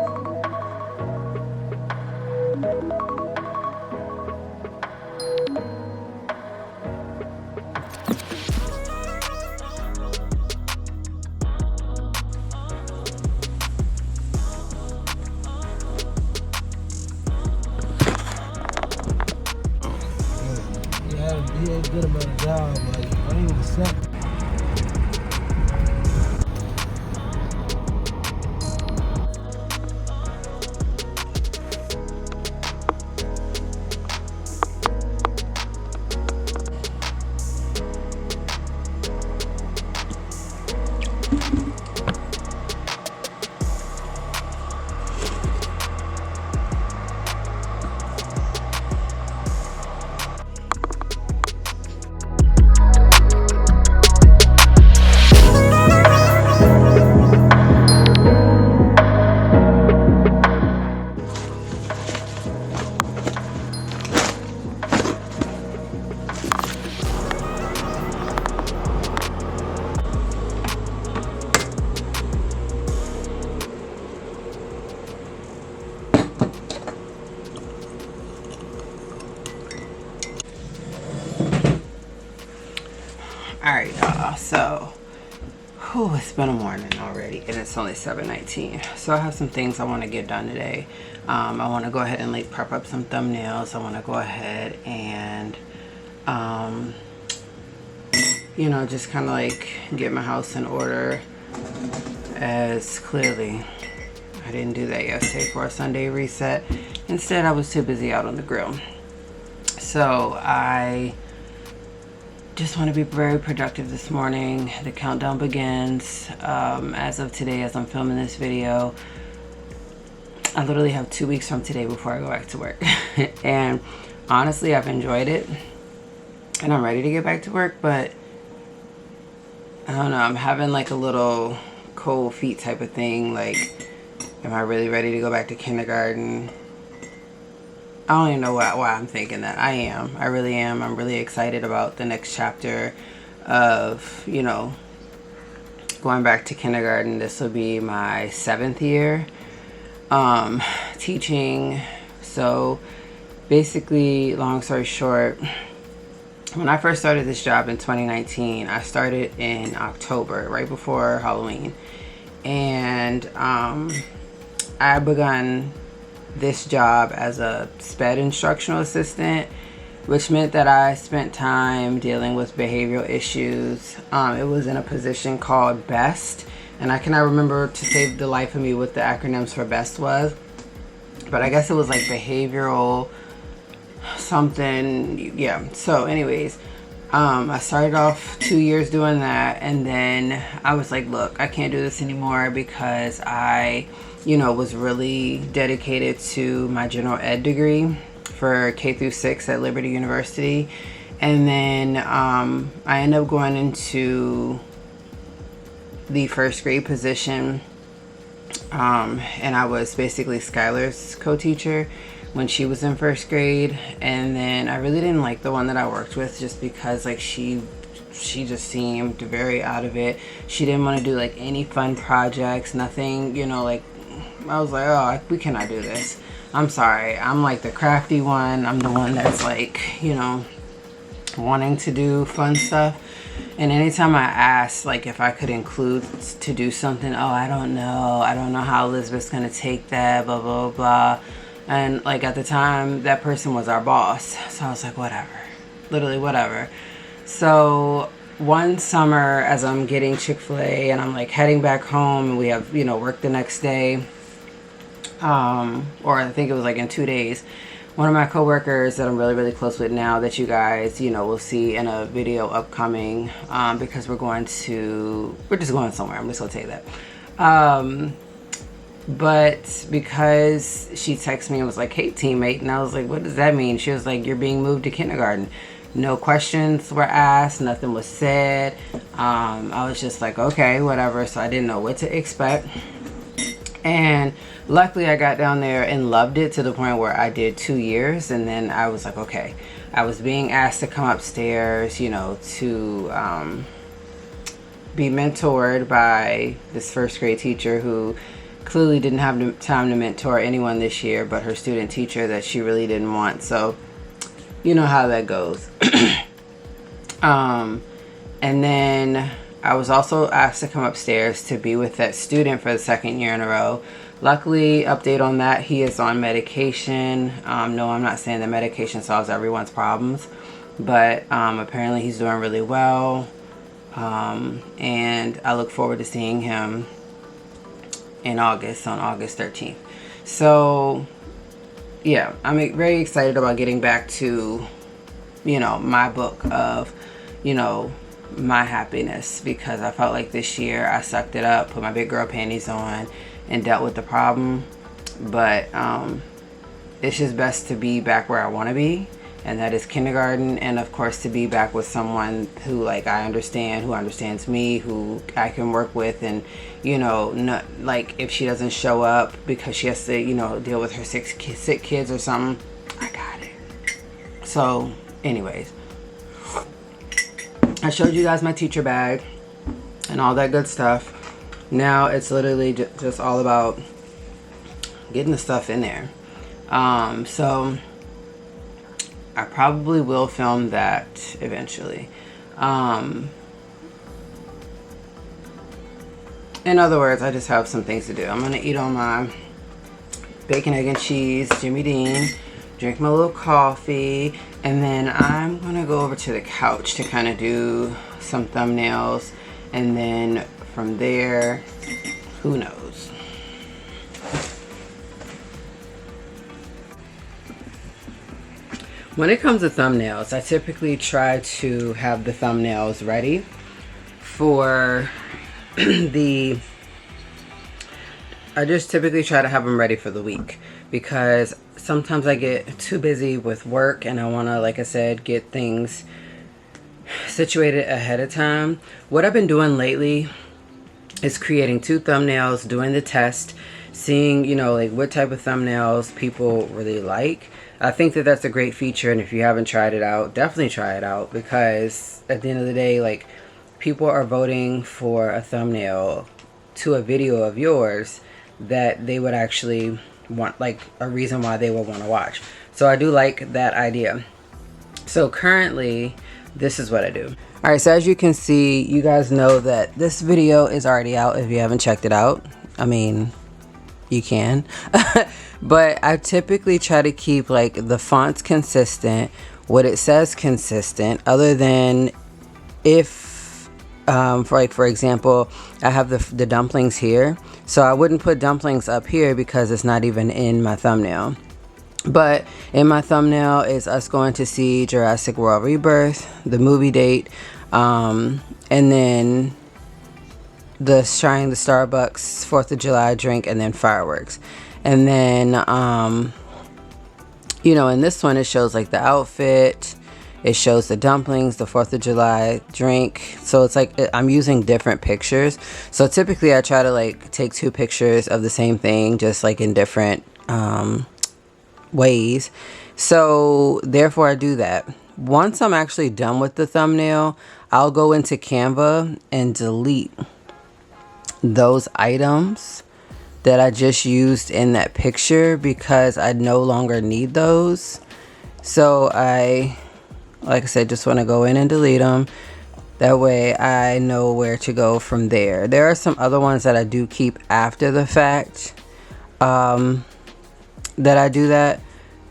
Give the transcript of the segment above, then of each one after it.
He ain't good about a job, like, I ain't even accept. Alright, y'all, so it's been a morning already and it's only 7:19. So I have some things I want to get done today. I want to go ahead and like prep up some thumbnails. I want to go ahead and you know, just kind of like get my house in order, as clearly I didn't do that yesterday for a Sunday reset. Instead, I was too busy out on the grill. So I just want to be very productive this morning. The countdown begins as of today, as I'm filming this video. I literally have 2 weeks from today before I go back to work. And honestly, I've enjoyed it and I'm ready to get back to work, but I don't know, I'm having like a little cold feet type of thing. Like, am I really ready to go back to kindergarten? I don't even know why I'm thinking that. I am. I really am. I'm really excited about the next chapter of, you know, going back to kindergarten. This will be my 7th year teaching. So basically, long story short, when I first started this job in 2019, I started in October, right before Halloween. And I begun this job as a SPED instructional assistant, which meant that I spent time dealing with behavioral issues. It was in a position called BEST, and I cannot remember to save the life of me what the acronyms for BEST was, but I guess it was like behavioral something. Yeah, so anyways, I started off 2 years doing that, and then I was like, look, I can't do this anymore because I, you know, was really dedicated to my general ed degree for K through 6 at Liberty University. And then I ended up going into the first grade position, and I was basically Skylar's co-teacher when she was in first grade. And then I really didn't like the one that I worked with, just because like she just seemed very out of it. She didn't want to do like any fun projects, nothing, you know, like I was like, oh, we cannot do this. I'm sorry. I'm like the crafty one. I'm the one that's like, you know, wanting to do fun stuff. And anytime I asked like if I could include to do something, oh, I don't know how Elizabeth's gonna take that, blah blah blah. And like at the time, that person was our boss, so I was like, whatever, literally whatever. So one summer, as I'm getting Chick-fil-A and I'm like heading back home, and we have, you know, work the next day, or I think it was like in 2 days, one of my coworkers that I'm really, really close with now, that you guys, you know, will see in a video upcoming, because we're just going somewhere. I'm just gonna tell you that. But because she texted me and was like, hey teammate, and I was like, what does that mean? She was like, you're being moved to kindergarten. No questions were asked, nothing was said. I was just like, okay, whatever. So I didn't know what to expect. And luckily I got down there and loved it to the point where I did 2 years. And then I was like, okay, I was being asked to come upstairs, you know, to be mentored by this first grade teacher who clearly didn't have the time to mentor anyone this year but her student teacher that she really didn't want. So you know how that goes. And then I was also asked to come upstairs to be with that student for the 2nd year in a row. Luckily, update on that, he is on medication. No, I'm not saying that medication solves everyone's problems, but apparently he's doing really well. And I look forward to seeing him in August, on August 13th. So yeah, I'm very excited about getting back to, you know, my book of, you know, my happiness, because I felt like this year I sucked it up, put my big girl panties on, and dealt with the problem. But it's just best to be back where I want to be, and that is kindergarten, and of course to be back with someone who, like, I understand, who understands me, who I can work with, and, you know, not like if she doesn't show up because she has to, you know, deal with her sick kids or something, I got it. So anyways, I showed you guys my teacher bag and all that good stuff. Now it's literally just all about getting the stuff in there. So I probably will film that eventually. In other words, I just have some things to do. I'm gonna eat on my bacon, egg, and cheese, Jimmy Dean, drink my little coffee, and then I'm gonna go over to the couch to kind of do some thumbnails, and then from there, who knows. When it comes to thumbnails, I typically try to have the thumbnails ready for I just typically try to have them ready for the week, because sometimes I get too busy with work and I want to, like I said, get things situated ahead of time. What I've been doing lately is creating 2 thumbnails, doing the test, seeing, you know, like what type of thumbnails people really like. I think that that's a great feature, and if you haven't tried it out, definitely try it out, because at the end of the day, like, people are voting for a thumbnail to a video of yours that they would actually want, like a reason why they would want to watch. So I do like that idea. So currently, this is what I do. All right, so as you can see, you guys know that this video is already out if you haven't checked it out. I mean, you can. But I typically try to keep like the fonts consistent, what it says consistent, other than if for example, I have the dumplings here, so I wouldn't put dumplings up here because it's not even in my thumbnail. But in my thumbnail is us going to see Jurassic World Rebirth, the movie date, and then trying the Starbucks 4th of July drink, and then fireworks. And then you know, in this one it shows like the outfit, it shows the dumplings, the 4th of July drink. So it's like I'm using different pictures. So typically I try to like take 2 pictures of the same thing, just like in different ways. So therefore I do that. Once I'm actually done with the thumbnail, I'll go into Canva and delete those items that I just used in that picture, because I no longer need those. So like I said, just want to go in and delete them. That way I know where to go from there. There are some other ones that I do keep after the fact, that I do that,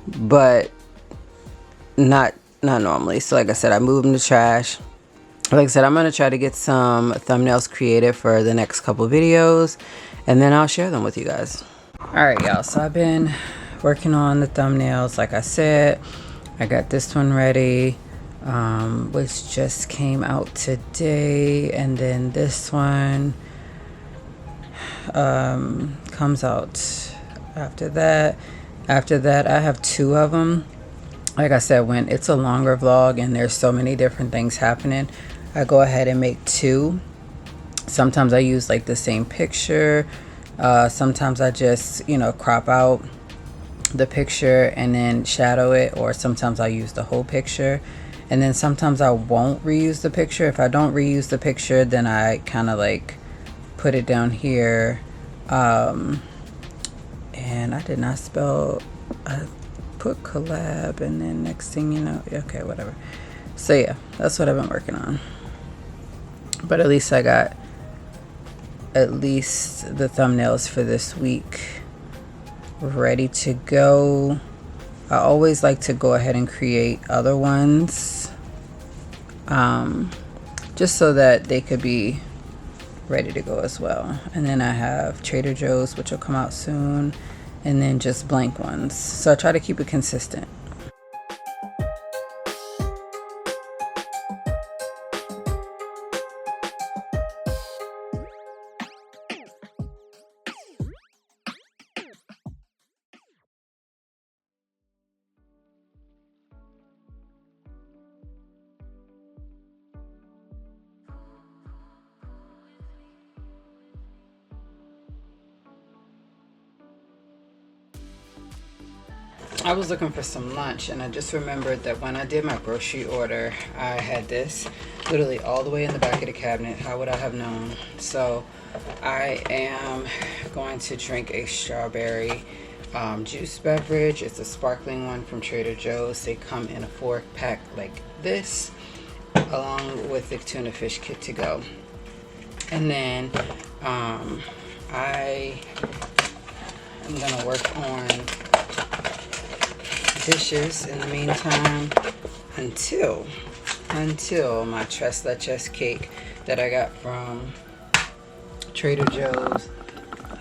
but not normally. So like I said, I move them to trash. Like I said, I'm going to try to get some thumbnails created for the next couple videos, and then I'll share them with you guys. Alright y'all, so I've been working on the thumbnails. Like I said, I got this one ready, which just came out today, and then this one comes out after that. After that, I have 2 of them. Like I said, when it's a longer vlog and there's so many different things happening, I go ahead and make 2. Sometimes I use like the same picture. Sometimes I just, you know, crop out the picture and then shadow it, or sometimes I use the whole picture. And then sometimes I won't reuse the picture. If I don't reuse the picture, then I kind of like put it down here And I did not spell, I put collab, and then next thing you know, okay, whatever. So yeah, that's what I've been working on. But at least I got at least the thumbnails for this week ready to go. I always like to go ahead and create other ones, just so that they could be ready to go as well. And then I have Trader Joe's, which will come out soon, and then just blank ones. So I try to keep it consistent. I was looking for some lunch, and I just remembered that when I did my grocery order, I had this literally all the way in the back of the cabinet. How would I have known? So I am going to drink a strawberry juice beverage. It's a sparkling one from Trader Joe's. They come in a 4-pack like this, along with the tuna fish kit to go. And then I am gonna work on dishes in the meantime until my tres leches cake that I got from Trader Joe's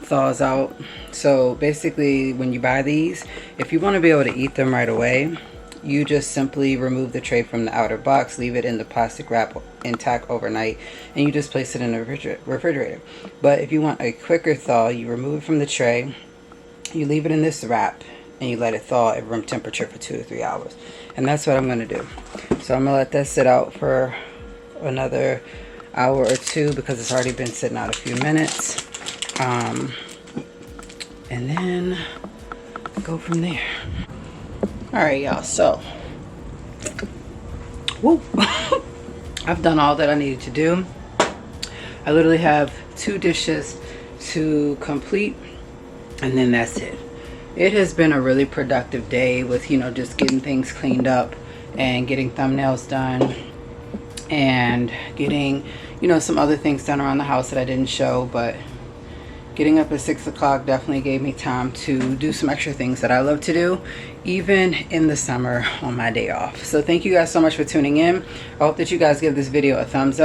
thaws out. So basically, when you buy these, if you want to be able to eat them right away, you just simply remove the tray from the outer box, leave it in the plastic wrap intact overnight, and you just place it in the refrigerator. But if you want a quicker thaw, you remove it from the tray, you leave it in this wrap, and you let it thaw at room temperature for 2 to 3 hours. And that's what I'm going to do. So I'm going to let that sit out for another hour or two, because it's already been sitting out a few minutes. And then go from there. Alright, y'all, so woo. I've done all that I needed to do. I literally have 2 dishes to complete, and then that's it. It has been a really productive day with, you know, just getting things cleaned up and getting thumbnails done and getting, you know, some other things done around the house that I didn't show. But getting up at 6 o'clock definitely gave me time to do some extra things that I love to do, even in the summer on my day off. So thank you guys so much for tuning in. I hope that you guys give this video a thumbs up.